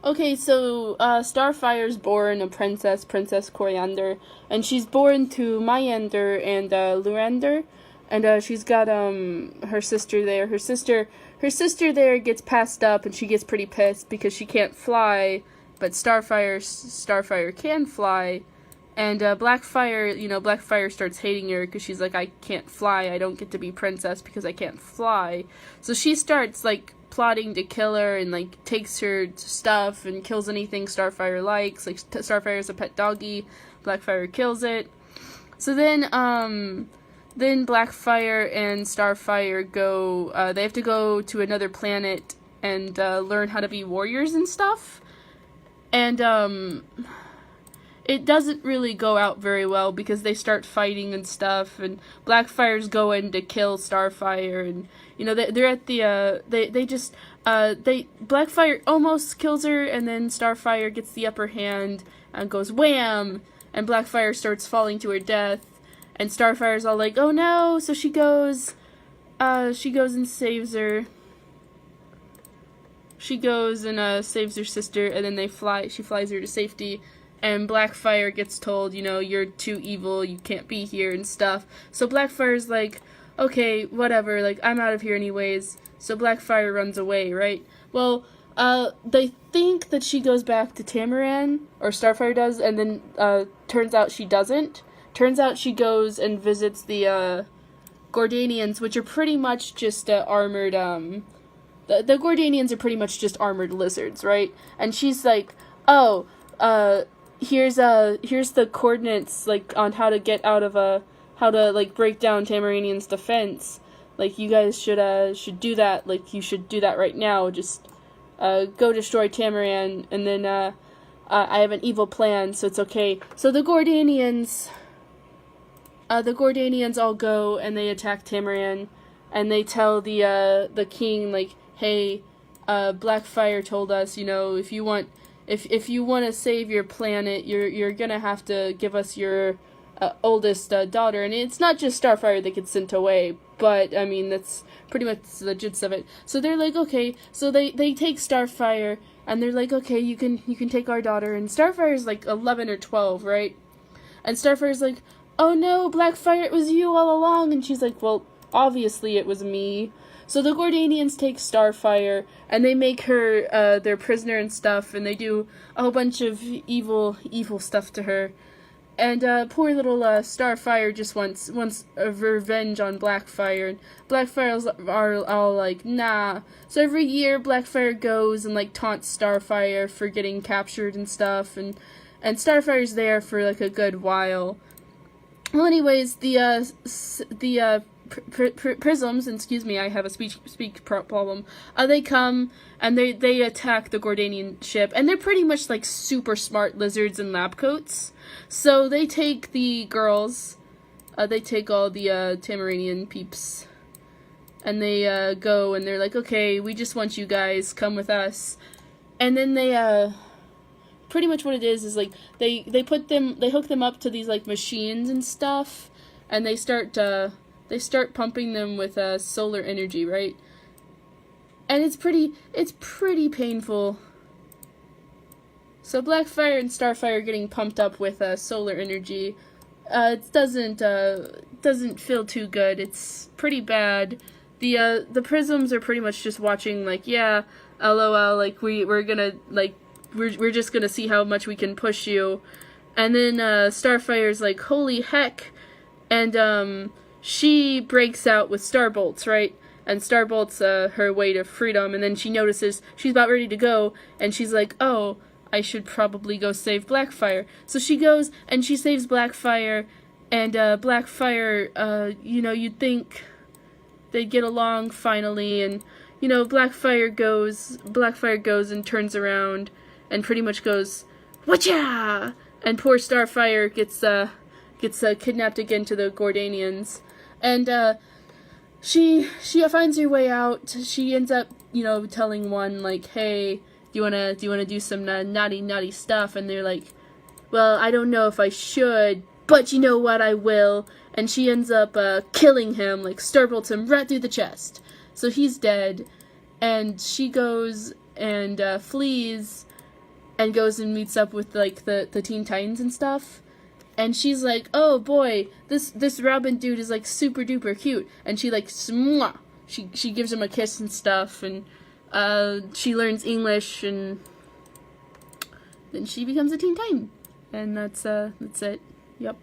Okay, so Starfire's born a princess, Princess Coriander, and she's born to Myander and Luander, and she's got her sister there. Her sister there gets passed up, and she gets pretty pissed because she can't fly, but Starfire can fly, and Blackfire starts hating her because she's like, I can't fly, I don't get to be princess because I can't fly. So she starts like plotting to kill her and like takes her stuff and kills anything Starfire likes. Like Starfire's a pet doggy, Blackfire kills it. So then Blackfire and Starfire go. They have to go to another planet and learn how to be warriors and stuff. And it doesn't really go out very well because they start fighting and stuff, and Blackfire's going to kill Starfire, and they're at the Blackfire almost kills her, and then Starfire gets the upper hand and goes wham, and Blackfire starts falling to her death, and Starfire's all like, oh no, so she goes and saves her. She goes and saves her sister, and then she flies her to safety. And Blackfire gets told, you're too evil, you can't be here and stuff. So Blackfire's like, okay, whatever, like, I'm out of here anyways. So Blackfire runs away, right? Well, they think that she goes back to Tamaran, or Starfire does, and then turns out she doesn't. Turns out she goes and visits the Gordanians, which are pretty much just armored, the Gordanians are pretty much just armored lizards, right? And she's like, oh, here's the coordinates, like, on how to get out of how to, like, break down Tamaranian's defense. Like, you guys should do that. Like, you should do that right now. Just go destroy Tamaran, and then I have an evil plan, so it's okay. So the Gordanians all go and they attack Tamaran, and they tell the king, like, hey, Blackfire told us, if you want to save your planet, you're gonna have to give us your oldest daughter. And it's not just Starfire that gets sent away, but I mean that's pretty much the gist of it. So they're like, okay, so they take Starfire, and they're like, okay, you can take our daughter. And Starfire's like 11 or 12, right? And Starfire's like, oh no, Blackfire, it was you all along. And she's like, well, obviously it was me. So the Gordanians take Starfire, and they make her their prisoner and stuff, and they do a whole bunch of evil stuff to her. And poor little Starfire just wants a revenge on Blackfire, and Blackfire are all like, nah. So every year Blackfire goes and like taunts Starfire for getting captured and stuff, and Starfire's there for like a good while. Well, anyways, the prisms, excuse me, I have a speech problem. They come and they attack the Gordanian ship, and they're pretty much like super smart lizards in lab coats. So they take the girls, they take all the Tamaranian peeps, and they go and they're like, okay, we just want you guys, come with us. And then they pretty much what it is like they hook them up to these like machines and stuff, and they start pumping them with solar energy, right? And it's pretty painful. So Blackfire and Starfire getting pumped up with solar energy, it doesn't feel too good. It's pretty bad. The prisms are pretty much just watching, like, yeah, LOL, like we're gonna like we're just gonna see how much we can push you. And then Starfire's like, holy heck, and she breaks out with Starbolts, right? And Starbolt's her way to freedom, and then she notices she's about ready to go, and she's like, oh, I should probably go save Blackfire. So she goes and she saves Blackfire, and Blackfire, you'd think they'd get along finally, and Blackfire goes and turns around and pretty much goes, whatcha! And poor Starfire gets kidnapped again to the Gordanians, and she finds her way out. She ends up telling one, like, hey, do you wanna do some naughty stuff? And they're like, well, I don't know if I should, but you know what, I will. And she ends up killing him, like starbolts him right through the chest. So he's dead, and she goes and flees, and goes and meets up with like the Teen Titans and stuff. And she's like, "Oh boy, this Robin dude is like super duper cute." And she like mwah, she gives him a kiss and stuff, and she learns English, and then she becomes a Teen Titan. And that's it. Yep.